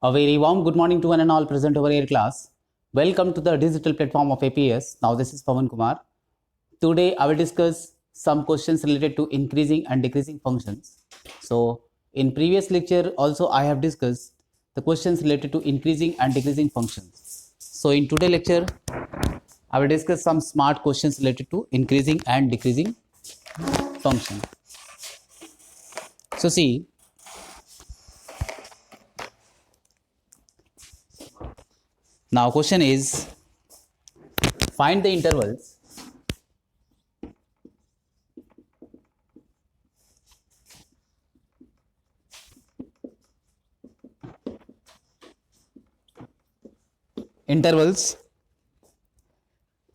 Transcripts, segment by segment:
A very warm good morning to one and all present over here class. Welcome to the digital platform of APS. Now this is Pawan Kumar. Today I will discuss some questions related to increasing and decreasing functions. So in previous lecture also I have discussed the questions related to increasing and decreasing functions. So in today lecture I will discuss some smart questions related to increasing and decreasing function. So see, now question is find the intervals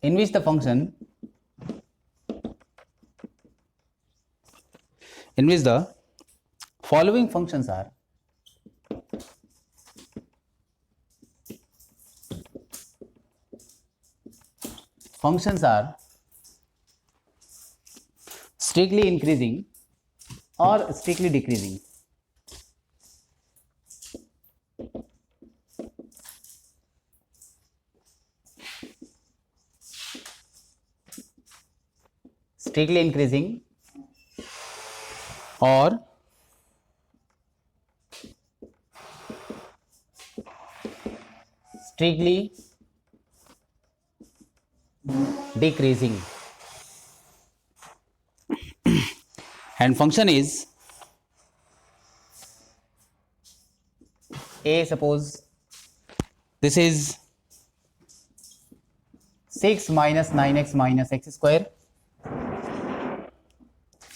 in which the function in which the following functions are strictly increasing or strictly decreasing. Strictly increasing or strictly decreasing, and function is a, suppose this is 6 minus 9x minus x square.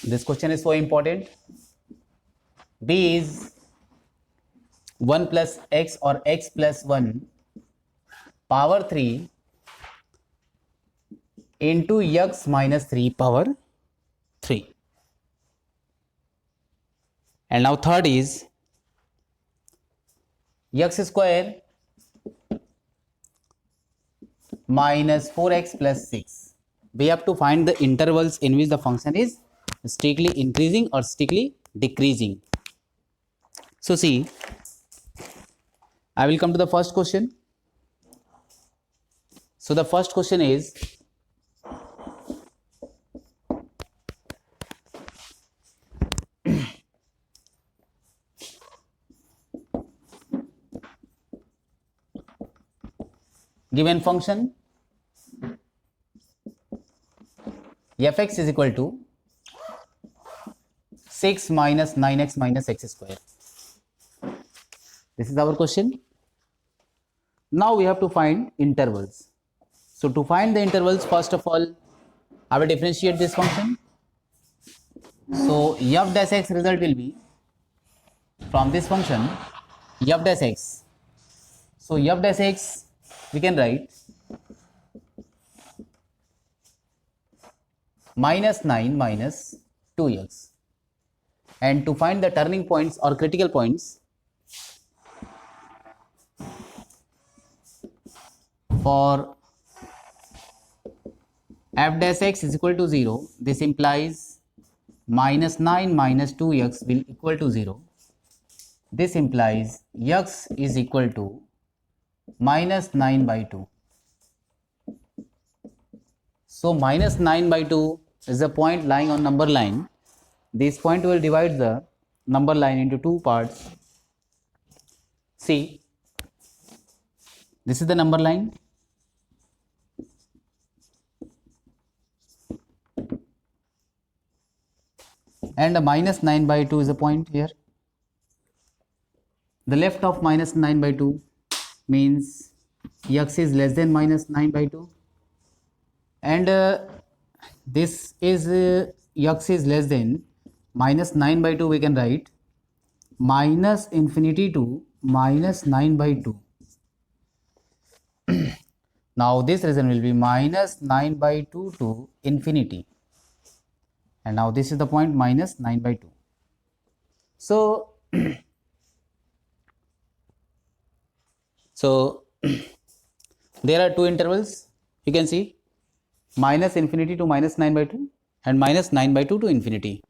This question is so important. B is 1 plus x or x plus 1 power 3 into x minus 3 power 3. And now third is x square minus 4x plus 6. We have to find the intervals in which the function is strictly increasing or strictly decreasing. So see, I will come to the first question. So the first question is given function fx is equal to 6 minus 9x minus x square. This is our question. Now we have to find intervals. So to find the intervals, first of all, I will differentiate this function. So f dash x result will be from this function f dash x. So f dash x we can write minus 9 minus 2x. And to find the turning points or critical points for f dash x is equal to 0, this implies minus 9 minus 2x will equal to 0. This implies x is equal to minus 9 by 2. So minus 9 by 2 is a point lying on number line. This point will divide the number line into two parts. See, this is the number line. And a minus 9 by 2 is a point here. The left of minus 9 by 2 means x is less than minus 9 by 2. And this is x is less than minus 9 by 2, we can write minus infinity to minus 9 by 2. Now this result will be minus 9 by 2 to infinity. And now this is the point minus 9 by 2. So, there are two intervals, you can see minus infinity to minus 9 by 2 and minus 9 by 2 to infinity.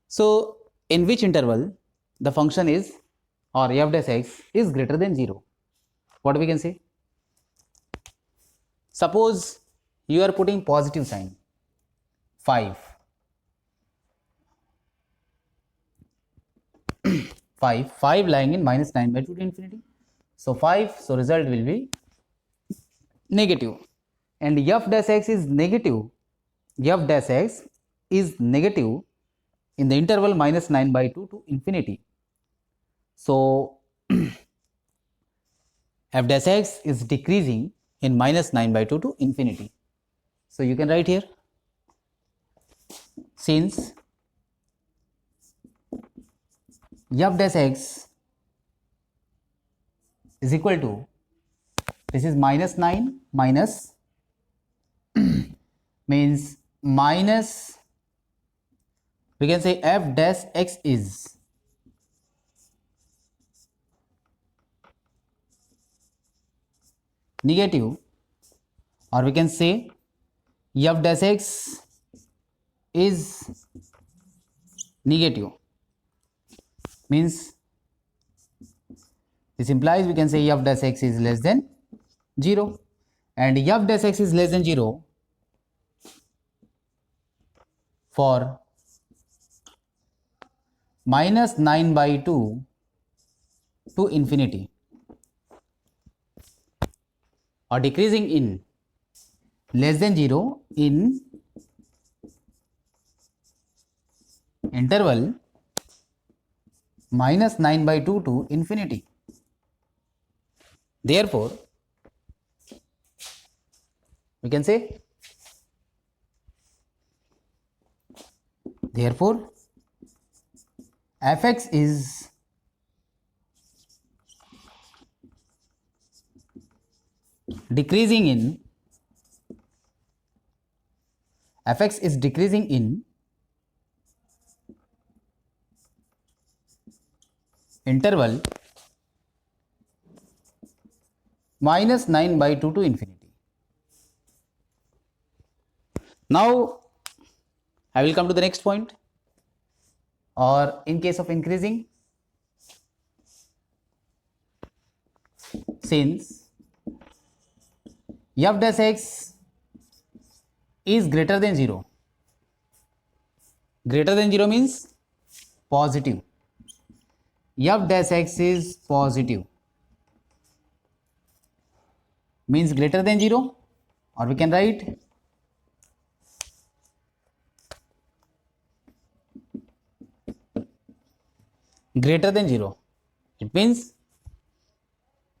So in which interval the function is or f dash x is greater than 0. What we can say? Suppose you are putting positive sign 5. 5 lying in minus 9 by 2 to infinity. So 5, so result will be negative. And f dash x is negative. F dash x is negative in the interval minus 9 by 2 to infinity. So f dash x is decreasing in minus 9 by 2 to infinity. So you can write here, since f dash x is equal to, this is minus 9 minus means minus, we can say f dash x is negative, or we can say f dash x is negative, means this implies we can say f dash x is less than 0, and f dash x is less than 0 for minus 9 by 2 to infinity, or decreasing in less than 0 in interval minus 9 by 2 to infinity. Therefore, we can say, therefore fx is decreasing in, fx is decreasing in interval minus 9 by 2 to infinity. Now I will come to the next point, or in case of increasing, since f dash x is greater than 0, greater than 0 means positive, f dash x is positive means greater than 0, or we can write greater than 0. It means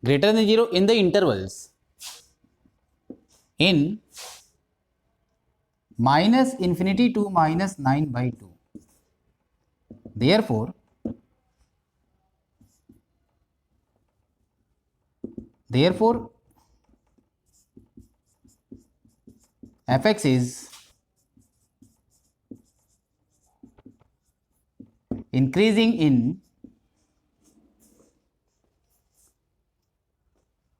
greater than 0 in the intervals in minus infinity to minus 9 by 2. Therefore, fx is increasing in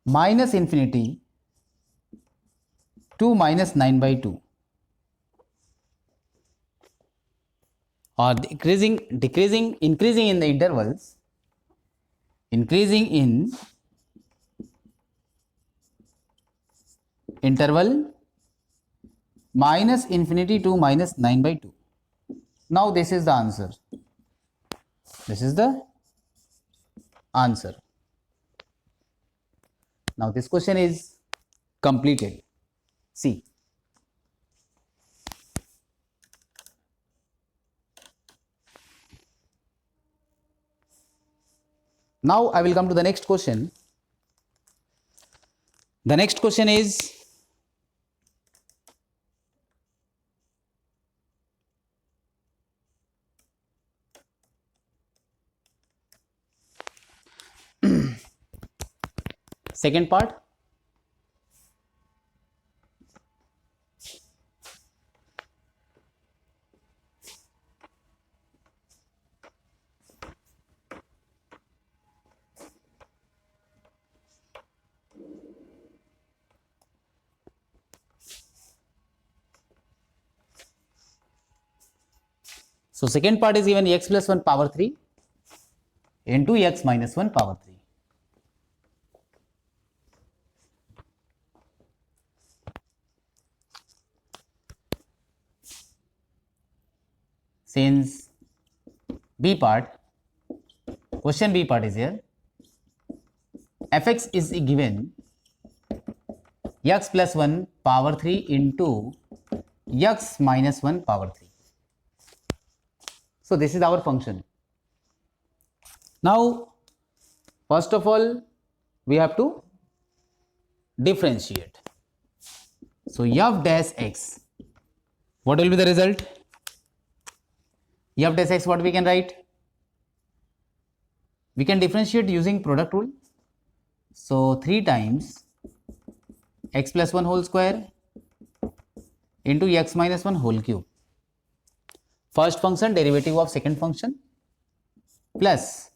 minus infinity to minus 9 by 2, or increasing in the intervals, increasing in interval minus infinity to minus 9 by 2. Now this is the answer. This is the answer. Now this question is completed. See. Now I will come to the next question. The next question is, second part. So second part is given x plus 1 power 3 into x minus 1 power 3. Since question B part is here, fx is given x plus 1 power 3 into x minus 1 power 3. So this is our function. Now, first of all, we have to differentiate. So f dash x, what will be the result? F dash x, what we can write? We can differentiate using product rule. So 3 times x plus 1 whole square into x minus 1 whole cube. First function derivative of second function plus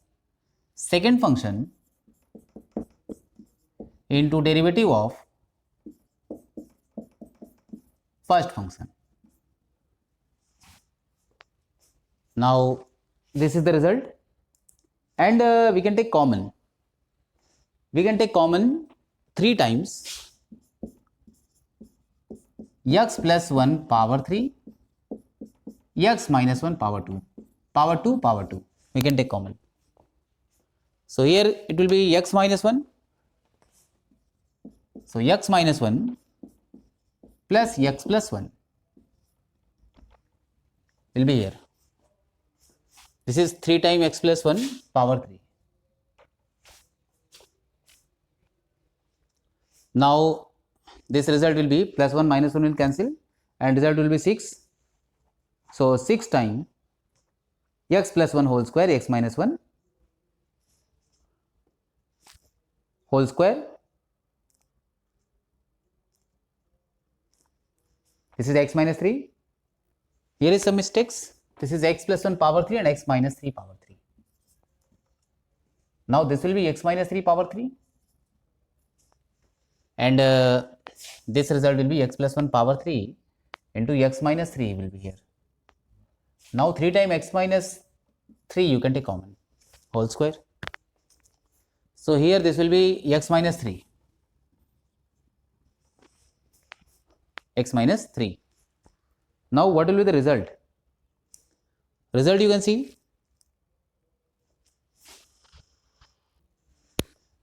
second function into derivative of first function. Now this is the result, and we can take common. We can take common 3 times x plus 1 power 3 x minus 1 power 2 power 2. We can take common. So here it will be x minus 1. So x minus 1 plus x plus 1 will be here. This is 3 times x plus 1 power 3. Now this result will be plus 1 minus 1 will cancel and result will be 6. So 6 times x plus 1 whole square x minus 1 whole square. This is x minus 3. Here is some mistakes. This is x plus 1 power 3 and x minus 3 power 3. Now this will be x minus 3 power 3. And this result will be x plus 1 power 3 into x minus 3 will be here. Now 3 times x minus 3 you can take common whole square. So here this will be x minus 3. X minus 3. Now what will be the result? Result you can see.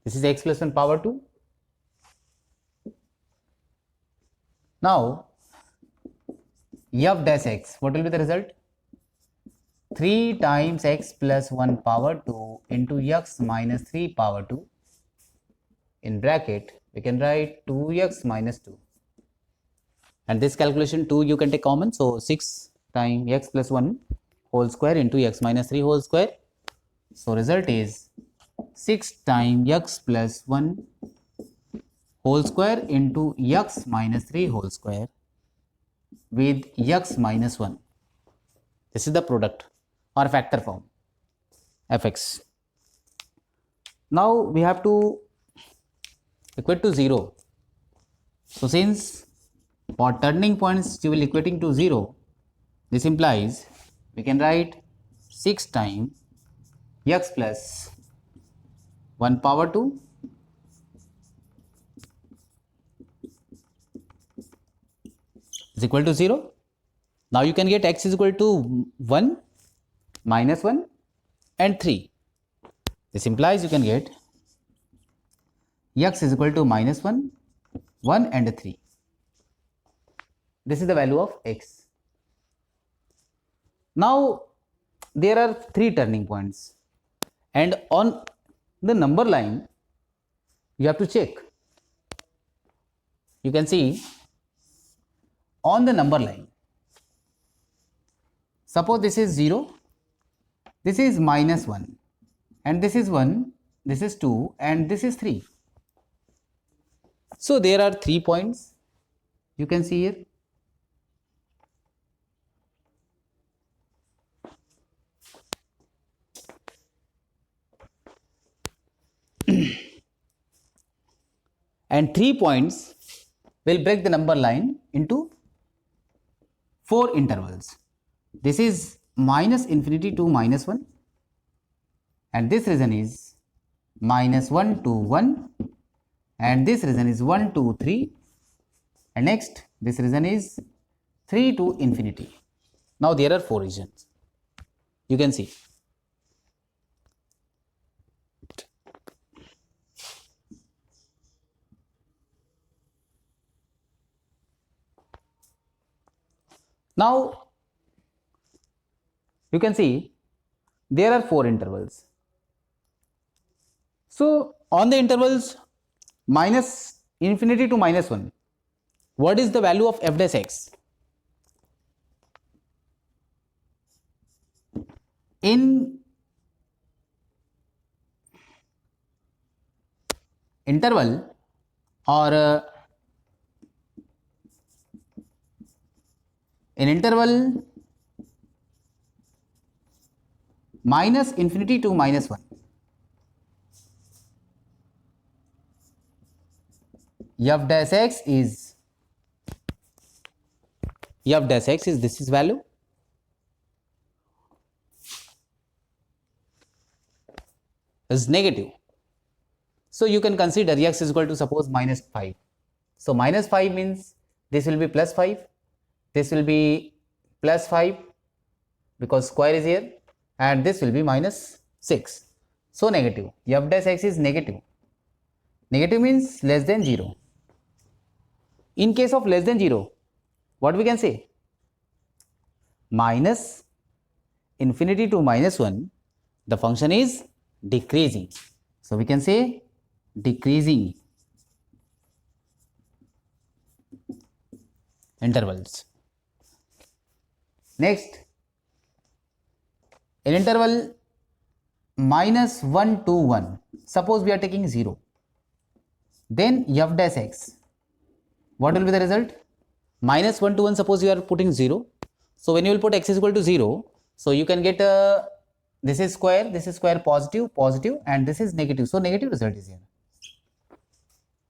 This is x plus 1 power 2. Now f dash x, what will be the result? 3 times x plus 1 power 2 into x minus 3 power 2. In bracket we can write 2x minus 2. And this calculation 2 you can take common. So 6 times x plus 1 whole square into x minus 3 whole square. So result is 6 times x plus 1 whole square into x minus 3 whole square with x minus 1. This is the product or factor form fx. Now we have to equate to 0. So since for turning points you will equating to 0, this implies we can write 6 times x plus 1 power 2 is equal to 0. Now you can get x is equal to 1, minus 1 and 3. This implies you can get x is equal to minus 1, 1 and 3. This is the value of x. Now there are 3 turning points, and on the number line you have to check. You can see on the number line, suppose this is 0, this is minus 1 and this is 1, this is 2 and this is 3. So there are 3 points you can see here. And 3 points will break the number line into 4 intervals. This is minus infinity to minus 1 and this region is minus 1 to 1, and this region is 1 to 3, and next this region is 3 to infinity. Now there are 4 regions, you can see. Now you can see there are 4 intervals. So on the intervals minus infinity to minus 1, what is the value of f dash x? In interval or in interval minus infinity to minus 1, f dash x is this is value, is negative. So you can consider x is equal to suppose minus 5. So minus 5 means this will be plus 5, this will be plus 5 because square is here, and this will be minus 6. So negative, f dash x is negative. Negative means less than 0. In case of less than 0, what we can say? Minus infinity to minus 1, the function is decreasing. So we can say decreasing intervals. Next, in interval minus 1 to 1, suppose we are taking 0, then f dash x, what will be the result? Minus 1 to 1, suppose you are putting 0. So when you will put x is equal to 0, so you can get this is square positive, positive, and this is negative. So negative result is here.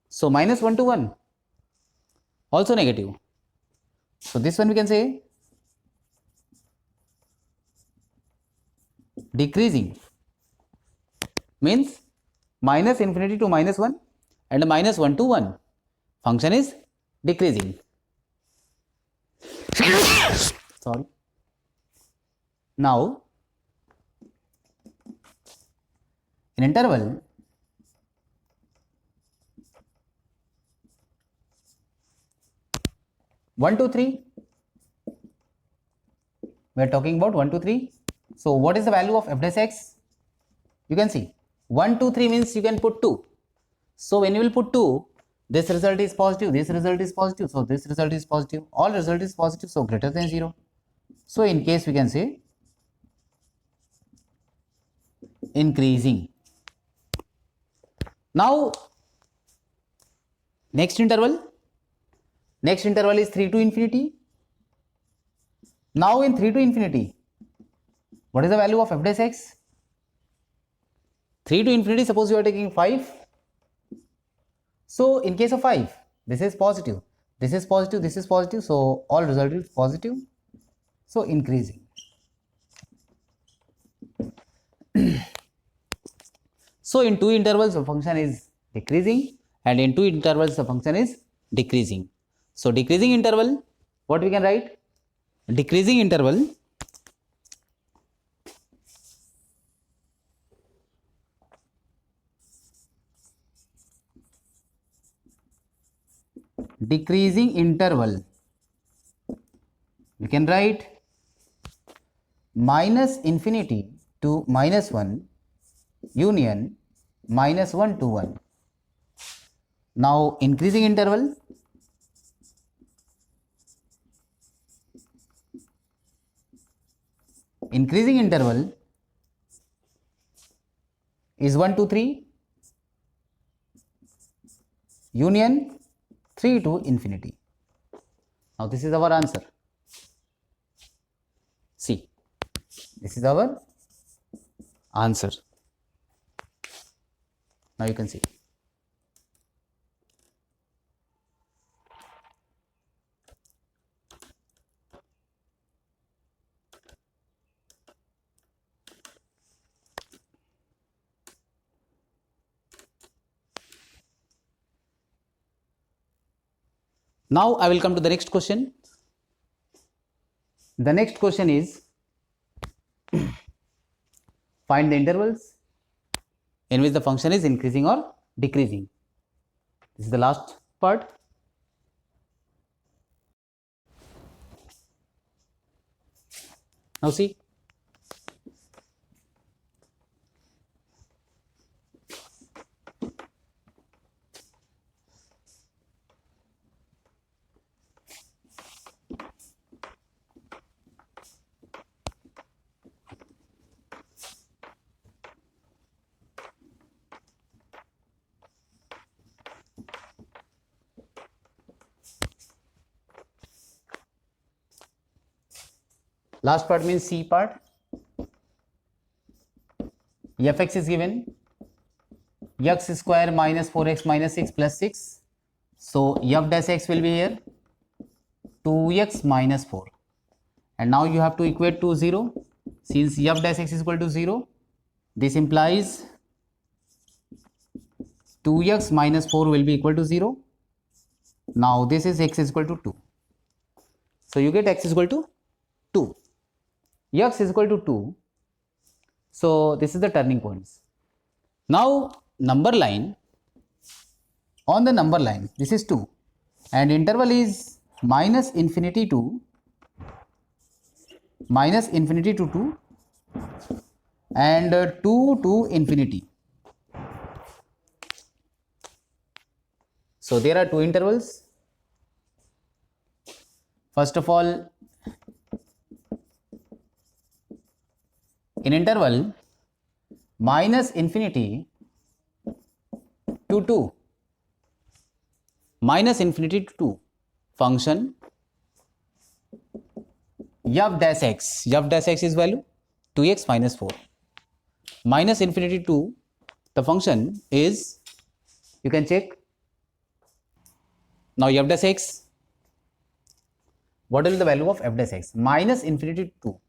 So minus 1 to 1 also negative. So this one we can say decreasing, means minus infinity to minus 1 and minus 1 to 1, function is decreasing. Sorry. Now in interval one to 3, we are talking about 1 to 3. So what is the value of f dash x? You can see 1 to 3 means you can put 2. So when you will put 2, this result is positive, this result is positive, so this result is positive, all result is positive, so greater than 0. So in case we can say increasing. Now next interval is 3 to infinity. Now in 3 to infinity, what is the value of f dash x? 3 to infinity, suppose you are taking 5. So in case of 5, this is positive, this is positive, this is positive, so all result is positive, so increasing. So in 2 intervals the function is decreasing, and in 2 intervals the function is decreasing. So decreasing interval, what we can write? Decreasing interval we can write minus infinity to minus 1 union minus 1 to 1. Now increasing interval is 1 to 3 union 3 to infinity. Now this is our answer. See, this is our answer. Now you can see. Now I will come to the next question. The next question is find the intervals in which the function is increasing or decreasing. This is the last part. Now see, last part means C part. Fx is given x square minus 4x minus 6 plus 6. So f dash x will be here 2x minus 4. And now you have to equate to 0. Since f dash x is equal to 0, this implies 2x minus 4 will be equal to 0. Now this is x is equal to 2. So you get x is equal to 2. X is equal to 2. So this is the turning points. Now number line, on the number line this is 2 and interval is minus infinity to 2 and 2 to infinity. So there are two intervals. First of all, in interval minus infinity to 2, function f dash x is value 2x minus 4. Minus infinity to the function is, you can check. Now f dash x, what will be the value of f dash x? Minus infinity to 2.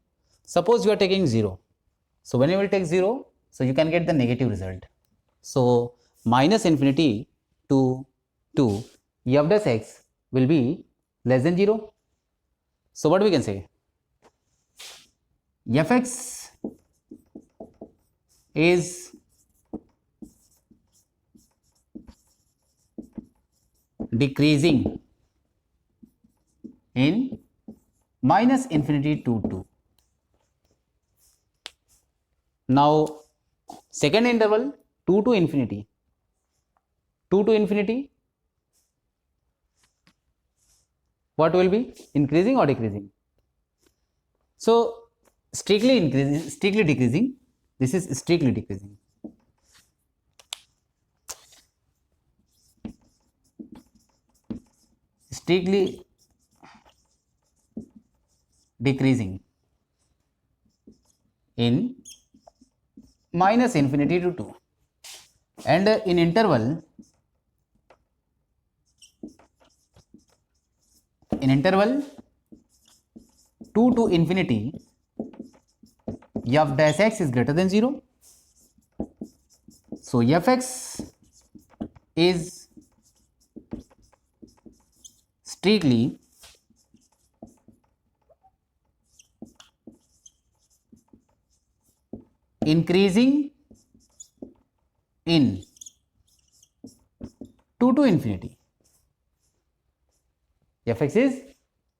Suppose you are taking 0. So when you will take 0, so you can get the negative result. So minus infinity to 2, f dash x will be less than 0. So what we can say? Fx is decreasing in minus infinity to 2. Now second interval 2 to infinity. What will be? Increasing or decreasing? So strictly increasing, strictly decreasing. This is strictly decreasing. Strictly decreasing in minus infinity to 2, and in interval 2 to infinity, f dash x is greater than 0. So fx is strictly increasing in 2 to infinity. Fx is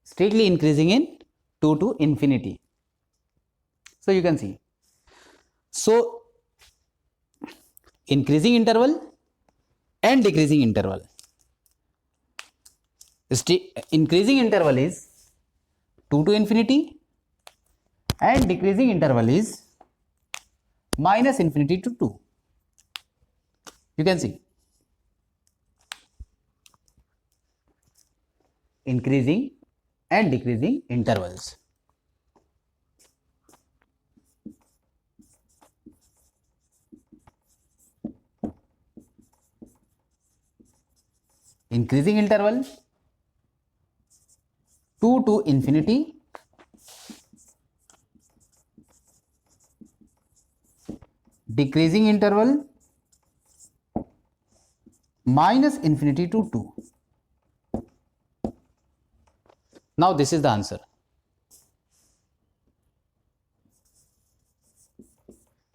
strictly increasing in 2 to infinity. So you can see. So increasing interval and decreasing interval. Increasing interval is 2 to infinity and decreasing interval is minus infinity to 2. You can see. Increasing and decreasing intervals. Increasing interval 2 to infinity, decreasing interval minus infinity to 2. Now this is the answer.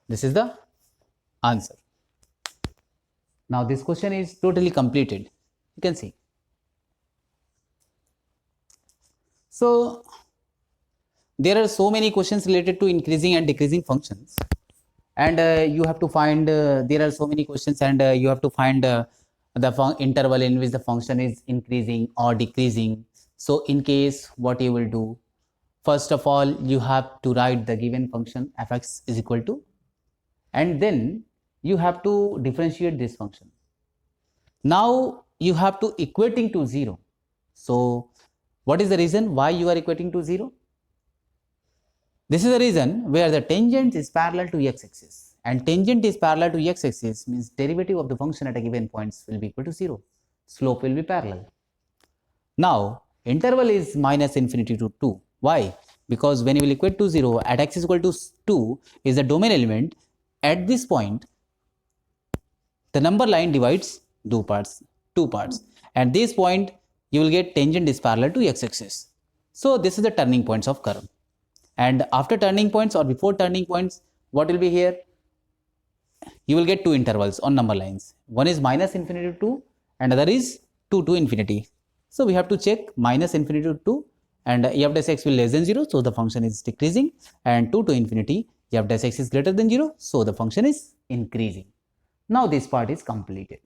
This is the answer. Now this question is totally completed. You can see. So there are so many questions related to increasing and decreasing functions, and you have to find there are so many questions, and you have to find the interval in which the function is increasing or decreasing. So in case, what you will do, first of all, you have to write the given function fx is equal to, and then you have to differentiate this function. Now you have to equating to 0. So what is the reason why you are equating to 0? This is the reason where the tangent is parallel to x-axis, and tangent is parallel to x-axis means derivative of the function at a given points will be equal to 0. Slope will be parallel. Now interval is minus infinity to 2. Why? Because when you will equate to 0 at x is equal to 2 is the domain element. At this point, the number line divides two parts, and this point you will get tangent is parallel to x-axis. So this is the turning points of curve. And after turning points or before turning points, what will be here? You will get two intervals on number lines. One is minus infinity to 2 and other is 2 to infinity. So we have to check minus infinity to 2 and f dash x will less than 0, so the function is decreasing, and 2 to infinity f dash x is greater than 0, so the function is increasing. Now this part is completed.